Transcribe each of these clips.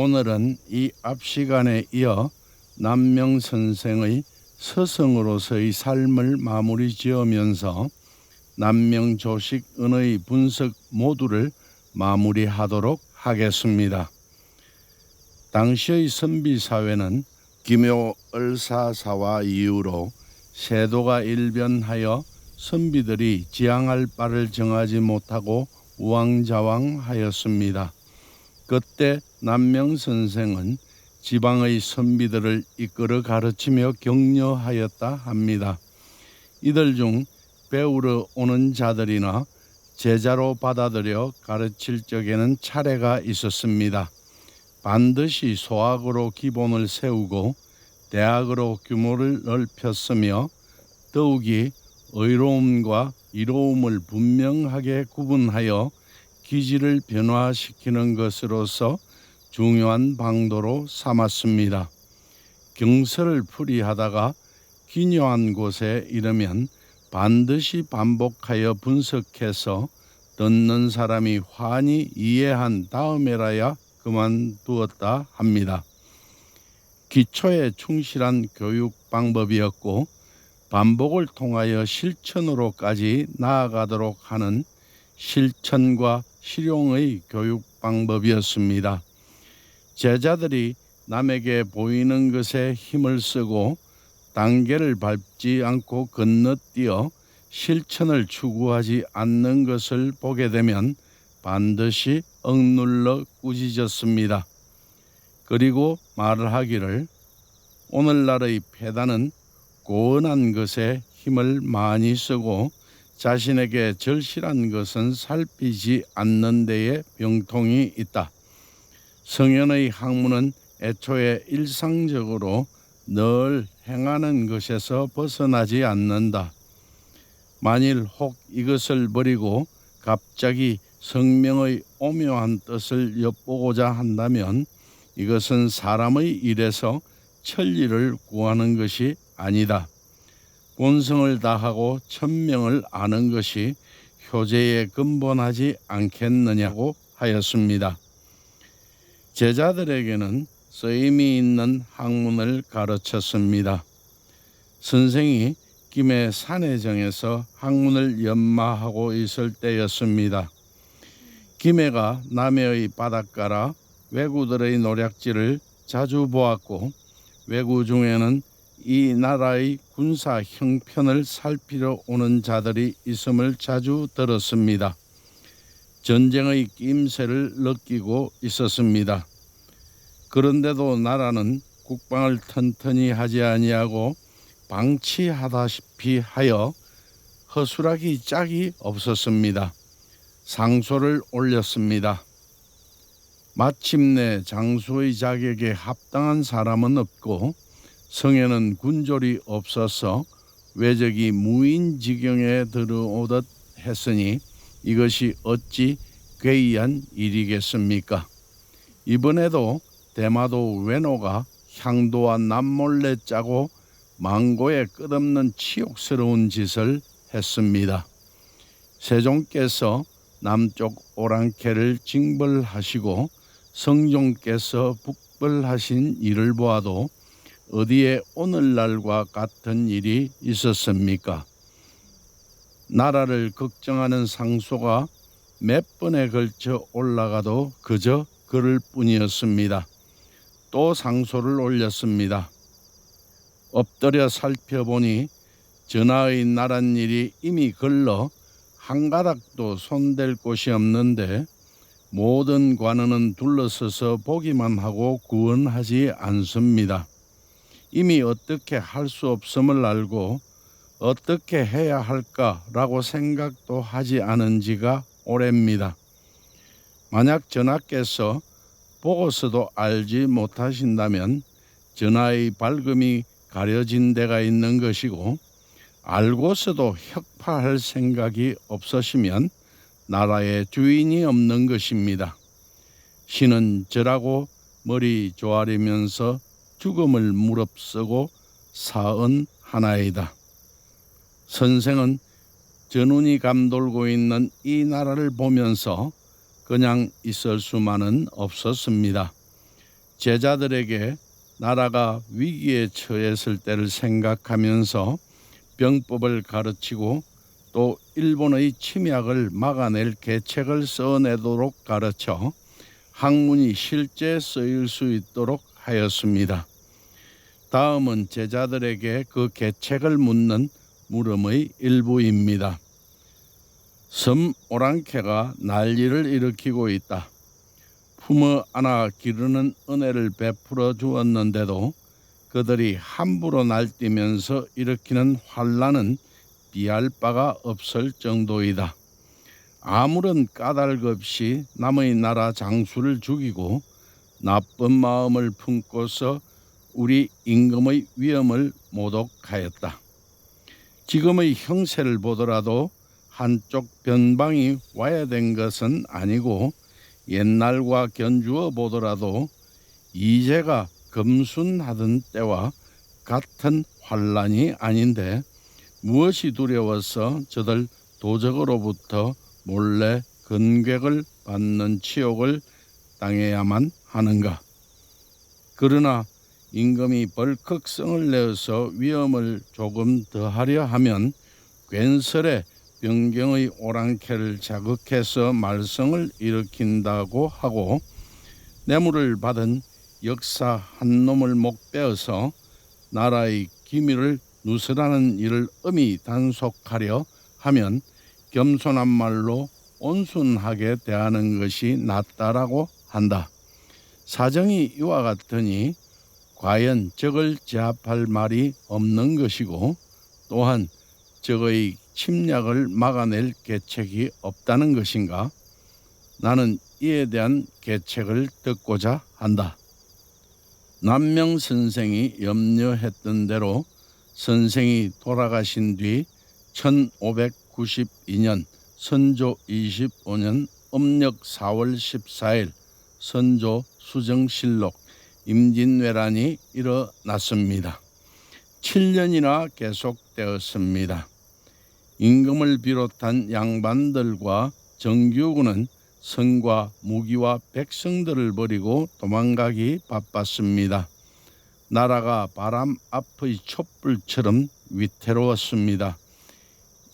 오늘은 이 앞 시간에 이어 남명 선생의 서성으로서의 삶을 마무리 지으면서 남명 조식 은의 분석 모두를 마무리하도록 하겠습니다. 당시의 선비사회는 기묘을사사와 이후로 세도가 일변하여 선비들이 지향할 바를 정하지 못하고 우왕좌왕하였습니다. 그때 남명 선생은 지방의 선비들을 이끌어 가르치며 격려하였다 합니다. 이들 중 배우러 오는 자들이나 제자로 받아들여 가르칠 적에는 차례가 있었습니다. 반드시 소학으로 기본을 세우고 대학으로 규모를 넓혔으며 더욱이 의로움과 이로움을 분명하게 구분하여 기질을 변화시키는 것으로서 중요한 방도로 삼았습니다. 경서를 풀이하다가 기묘한 곳에 이르면 반드시 반복하여 분석해서 듣는 사람이 환히 이해한 다음에라야 그만두었다 합니다. 기초에 충실한 교육 방법이었고 반복을 통하여 실천으로까지 나아가도록 하는 실천과 실용의 교육 방법이었습니다. 제자들이 남에게 보이는 것에 힘을 쓰고 단계를 밟지 않고 건너뛰어 실천을 추구하지 않는 것을 보게 되면 반드시 억눌러 꾸짖었습니다. 그리고 말을 하기를 오늘날의 패단은 고언한 것에 힘을 많이 쓰고 자신에게 절실한 것은 살피지 않는 데에 병통이 있다. 성현의 학문은 애초에 일상적으로 늘 행하는 것에서 벗어나지 않는다. 만일 혹 이것을 버리고 갑자기 성명의 오묘한 뜻을 엿보고자 한다면 이것은 사람의 일에서 천리를 구하는 것이 아니다. 본성을 다하고 천명을 아는 것이 효제에 근본하지 않겠느냐고 하였습니다. 제자들에게는 쓰임이 있는 학문을 가르쳤습니다. 선생이 김해 산해정에서 학문을 연마하고 있을 때였습니다. 김해가 남해의 바닷가라 왜구들의 노략질을 자주 보았고 왜구 중에는 이 나라의 군사 형편을 살피러 오는 자들이 있음을 자주 들었습니다. 전쟁의 낌새를 느끼고 있었습니다. 그런데도 나라는 국방을 튼튼히 하지 아니하고 방치하다시피 하여 허술하기 짝이 없었습니다. 상소를 올렸습니다. 마침내 장수의 자격에 합당한 사람은 없고 성에는 군졸이 없어서 외적이 무인지경에 들어오듯 했으니 이것이 어찌 괴이한 일이겠습니까? 이번에도 대마도 외노가 향도와 남몰래 짜고 망고에 끝없는 치욕스러운 짓을 했습니다. 세종께서 남쪽 오랑캐를 징벌하시고 성종께서 북벌하신 일을 보아도 어디에 오늘날과 같은 일이 있었습니까? 나라를 걱정하는 상소가 몇 번에 걸쳐 올라가도 그저 그럴 뿐이었습니다. 또 상소를 올렸습니다. 엎드려 살펴보니 전하의 나란 일이 이미 걸러 한 가닥도 손댈 곳이 없는데 모든 관원은 둘러서서 보기만 하고 구원하지 않습니다. 이미 어떻게 할 수 없음을 알고 어떻게 해야 할까라고 생각도 하지 않은 지가 오래입니다. 만약 전하께서 보고서도 알지 못하신다면 전하의 발금이 가려진 데가 있는 것이고 알고서도 혁파할 생각이 없으시면 나라의 주인이 없는 것입니다. 신은 저라고 머리 조아리면서 죽음을 무릅쓰고 사언하나이다. 선생은 전운이 감돌고 있는 이 나라를 보면서 그냥 있을 수만은 없었습니다. 제자들에게 나라가 위기에 처했을 때를 생각하면서 병법을 가르치고 또 일본의 침략을 막아낼 계책을 써내도록 가르쳐 학문이 실제 쓰일 수 있도록 하였습니다. 다음은 제자들에게 그 계책을 묻는 물음의 일부입니다. 섬 오랑캐가 난리를 일으키고 있다. 품어 안아 기르는 은혜를 베풀어 주었는데도 그들이 함부로 날뛰면서 일으키는 환란은 비할 바가 없을 정도이다. 아무런 까닭 없이 남의 나라 장수를 죽이고 나쁜 마음을 품고서 우리 임금의 위엄을 모독하였다. 지금의 형세를 보더라도 한쪽 변방이 와야 된 것은 아니고 옛날과 견주어 보더라도 이제가 금순하던 때와 같은 환란이 아닌데 무엇이 두려워서 저들 도적으로부터 몰래 건객을 받는 치욕을 당해야만 하는가. 그러나 임금이 벌컥 성을 내어서 위엄을 조금 더하려 하면 괜스레 변경의 오랑캐를 자극해서 말썽을 일으킨다고 하고 뇌물을 받은 역사 한 놈을 목베어서 나라의 기밀을 누설하는 일을 엄히 단속하려 하면 겸손한 말로 온순하게 대하는 것이 낫다라고 한다. 사정이 이와 같으니 과연 적을 제압할 말이 없는 것이고 또한 적의 침략을 막아낼 계책이 없다는 것인가? 나는 이에 대한 계책을 듣고자 한다. 남명 선생이 염려했던 대로 선생이 돌아가신 뒤 1592년 선조 25년 음력 4월 14일 선조 수정실록 임진왜란이 일어났습니다. 7년이나 계속되었습니다. 임금을 비롯한 양반들과 정규군은 성과 무기와 백성들을 버리고 도망가기 바빴습니다. 나라가 바람 앞의 촛불처럼 위태로웠습니다.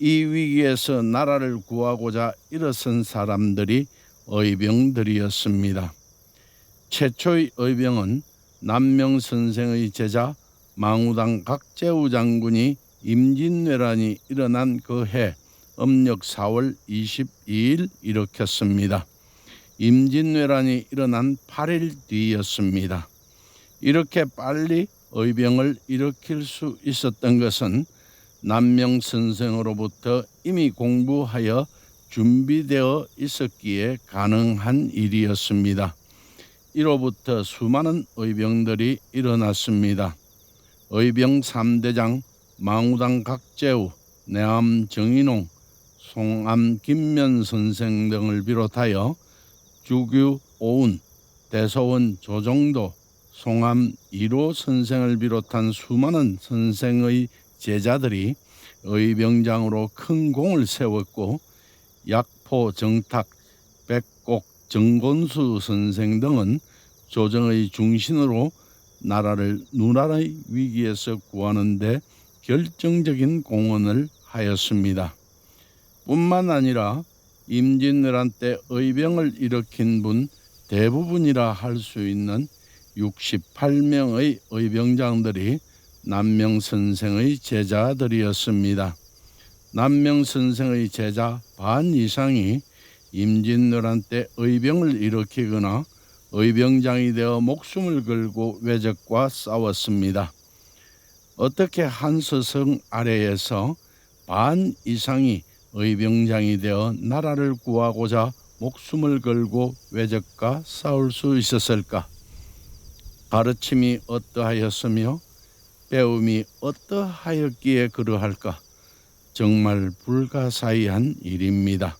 이 위기에서 나라를 구하고자 일어선 사람들이 의병들이었습니다. 최초의 의병은 남명 선생의 제자 망우당 각제우 장군이 임진왜란이 일어난 그 해 음력 4월 22일 일으켰습니다. 임진왜란이 일어난 8일 뒤였습니다. 이렇게 빨리 의병을 일으킬 수 있었던 것은 남명 선생으로부터 이미 공부하여 준비되어 있었기에 가능한 일이었습니다. 이로부터 수많은 의병들이 일어났습니다. 의병 3대장 망우당 각제우, 내암 정인홍, 송암 김면 선생 등을 비롯하여 주규 오운, 대서원 조정도, 송암 이로 선생을 비롯한 수많은 선생의 제자들이 의병장으로 큰 공을 세웠고 약포 정탁, 백곡 정곤수 선생 등은 조정의 중심으로 나라를 누나라의 위기에서 구하는 데 결정적인 공헌을 하였습니다. 뿐만 아니라 임진왜란 때 의병을 일으킨 분 대부분이라 할 수 있는 68명의 의병장들이 남명 선생의 제자들이었습니다. 남명 선생의 제자 반 이상이 임진왜란 때 의병을 일으키거나 의병장이 되어 목숨을 걸고 왜적과 싸웠습니다. 어떻게 한 서성 아래에서 반 이상이 의병장이 되어 나라를 구하고자 목숨을 걸고 왜적과 싸울 수 있었을까? 가르침이 어떠하였으며 배움이 어떠하였기에 그러할까? 정말 불가사의한 일입니다.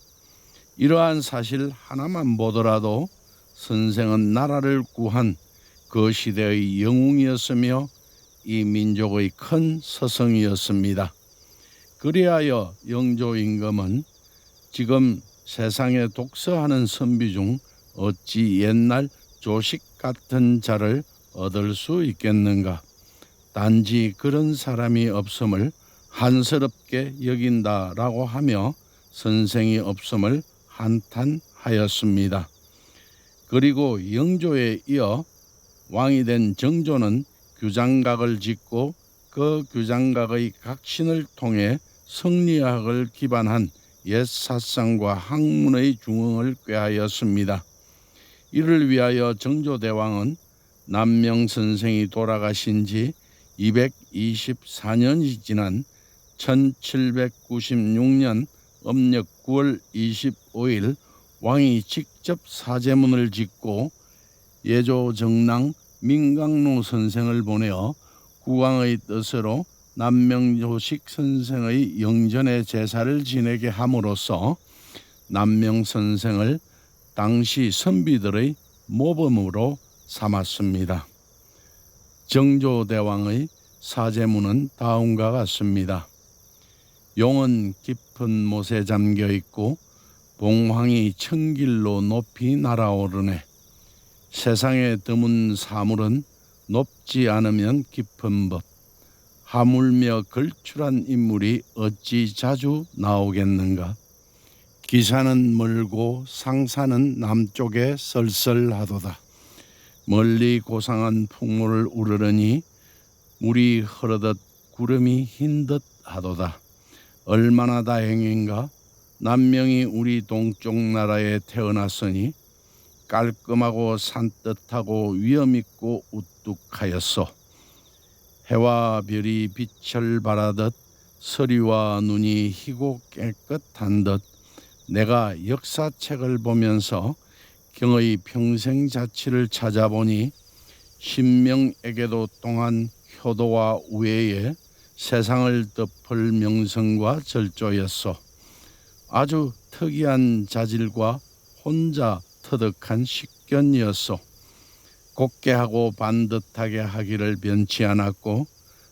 이러한 사실 하나만 보더라도 선생은 나라를 구한 그 시대의 영웅이었으며 이 민족의 큰 서성이었습니다. 그리하여 영조 임금은 지금 세상에 독서하는 선비 중 어찌 옛날 조식 같은 자를 얻을 수 있겠는가? 단지 그런 사람이 없음을 한스럽게 여긴다라고 하며 선생이 없음을 한탄하였습니다. 그리고 영조에 이어 왕이 된 정조는 규장각을 짓고 그 규장각의 각신을 통해 성리학을 기반한 옛 사상과 학문의 중흥을 꾀하였습니다. 이를 위하여 정조대왕은 남명 선생이 돌아가신 지 224년이 지난 1796년 âm 력 9월 25일 왕이 직접 사제문을 짓고 예조 정랑 민강로 선생을 보내어 국왕의 뜻으로 남명조식 선생의 영전의 제사를 지내게 함으로써 남명 선생을 당시 선비들의 모범으로 삼았습니다. 정조대왕의 사제문은 다음과 같습니다. 용은 깊은 못에 잠겨 있고 봉황이 천길로 높이 날아오르네. 세상에 드문 사물은 높지 않으면 깊은 법. 하물며 걸출한 인물이 어찌 자주 나오겠는가. 기사는 멀고 상사는 남쪽에 설설하도다. 멀리 고상한 풍물을 우르르니 물이 흐르듯 구름이 흰 듯 하도다. 얼마나 다행인가. 남명이 우리 동쪽 나라에 태어났으니 깔끔하고 산뜻하고 위엄있고 우뚝하였소. 해와 별이 빛을 발하듯 서리와 눈이 희고 깨끗한 듯 내가 역사책을 보면서 경의 평생 자치를 찾아보니 신명에게도 동한 효도와 우애에 세상을 덮을 명성과 절조였소. 아주 특이한 자질과 혼자 터득한 식견이었소. 곱게 하고 반듯하게 하기를 변치 않았고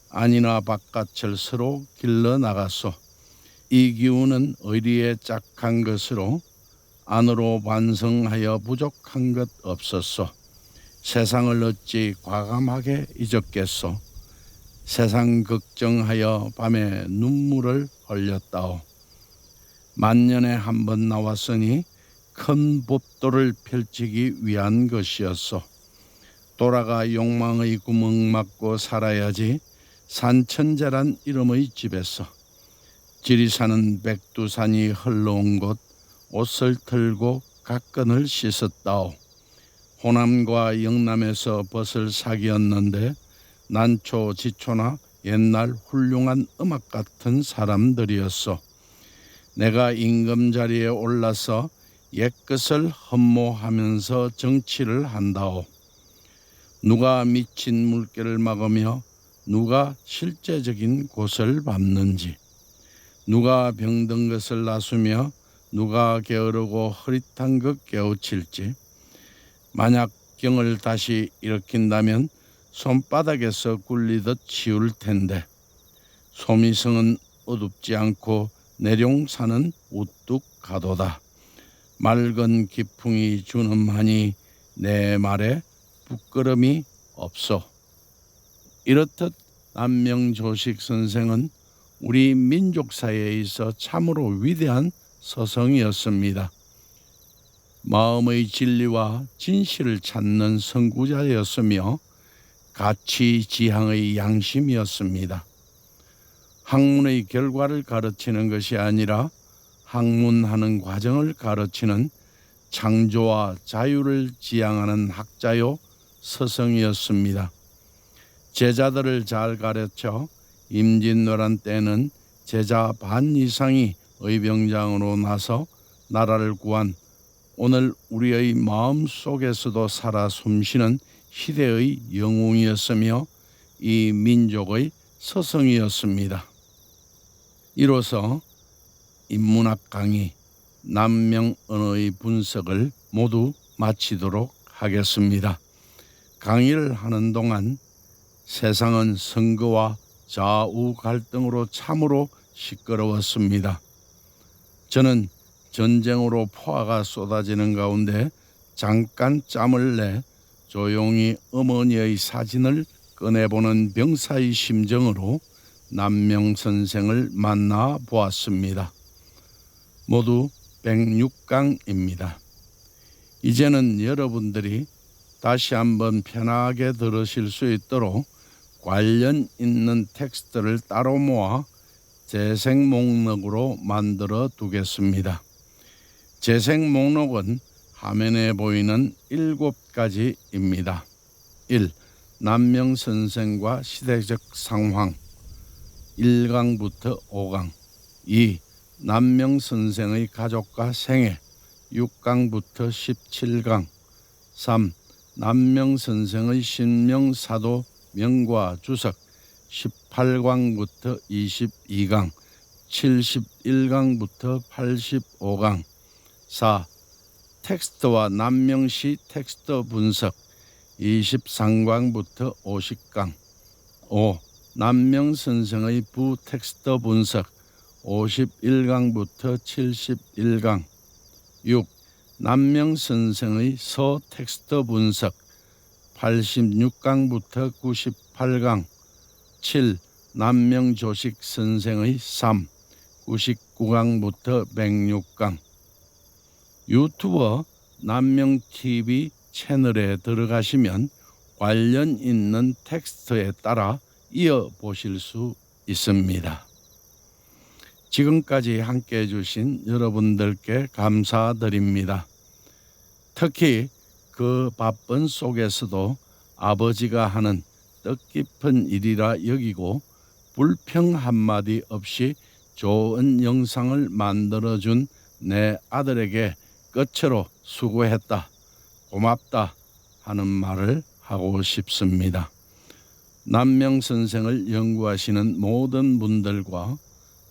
안이나 바깥을 서로 길러 나갔소. 이 기운은 의리에 짝한 것으로 안으로 반성하여 부족한 것 없었소. 세상을 어찌 과감하게 잊었겠소. 세상 걱정하여 밤에 눈물을 흘렸다오. 만년에 한 번 나왔으니 큰 법도를 펼치기 위한 것이었소. 돌아가 욕망의 구멍 막고 살아야지 산천재란 이름의 집에서 지리산은 백두산이 흘러온 곳 옷을 털고 각근을 씻었다오. 호남과 영남에서 벗을 사귀었는데 난초 지초나 옛날 훌륭한 음악 같은 사람들이었소. 내가 임금 자리에 올라서 옛것을 흠모하면서 정치를 한다오. 누가 미친 물결을 막으며 누가 실제적인 곳을 밟는지, 누가 병든 것을 놔수며 누가 게으르고 흐릿한 것 깨우칠지, 만약 경을 다시 일으킨다면 손바닥에서 굴리듯 치울 텐데 소미성은 어둡지 않고 내룡산은 우뚝 가도다. 맑은 기풍이 준엄하니 내 말에 부끄럼이 없소. 이렇듯 남명조식 선생은 우리 민족사에 있어 참으로 위대한 서성이었습니다. 마음의 진리와 진실을 찾는 선구자였으며 가치 지향의 양심이었습니다. 학문의 결과를 가르치는 것이 아니라 학문하는 과정을 가르치는 창조와 자유를 지향하는 학자요 서성이었습니다. 제자들을 잘 가르쳐 임진왜란 때는 제자 반 이상이 의병장으로 나서 나라를 구한 오늘 우리의 마음 속에서도 살아 숨쉬는 시대의 영웅이었으며 이 민족의 서성이었습니다. 이로써 인문학 강의, 남명 언어의 분석을 모두 마치도록 하겠습니다. 강의를 하는 동안 세상은 선거와 좌우 갈등으로 참으로 시끄러웠습니다. 저는 전쟁으로 포화가 쏟아지는 가운데 잠깐 짬을 내 조용히 어머니의 사진을 꺼내보는 병사의 심정으로 남명 선생을 만나 보았습니다. 모두 106강입니다. 이제는 여러분들이 다시 한번 편하게 들으실 수 있도록 관련 있는 텍스트를 따로 모아 재생 목록으로 만들어 두겠습니다. 재생 목록은 화면에 보이는 7가지입니다. 1. 남명 선생과 시대적 상황 1강부터 5강 2. 남명 선생의 가족과 생애 6강부터 17강 3. 남명 선생의 신명사도 명과 주석 18강부터 22강 71강부터 85강 4. 텍스트와 남명시 텍스트 분석 23강부터 50강 5. 남명 선생의 부텍스트 분석 51강부터 71강 6. 남명 선생의 서 텍스트 분석 86강부터 98강 7. 남명 조식 선생의 삶 99강부터 106강 유튜버 남명TV 채널에 들어가시면 관련 있는 텍스트에 따라 이어보실 수 있습니다. 지금까지 함께해 주신 여러분들께 감사드립니다. 특히 그 바쁜 속에서도 아버지가 하는 뜻깊은 일이라 여기고 불평 한마디 없이 좋은 영상을 만들어준 내 아들에게 끝으로 수고했다, 고맙다 하는 말을 하고 싶습니다. 남명 선생을 연구하시는 모든 분들과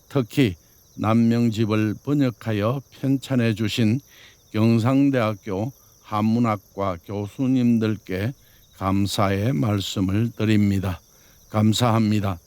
특히 남명집을 번역하여 편찬해 주신 경상대학교 한문학과 교수님들께 감사의 말씀을 드립니다. 감사합니다.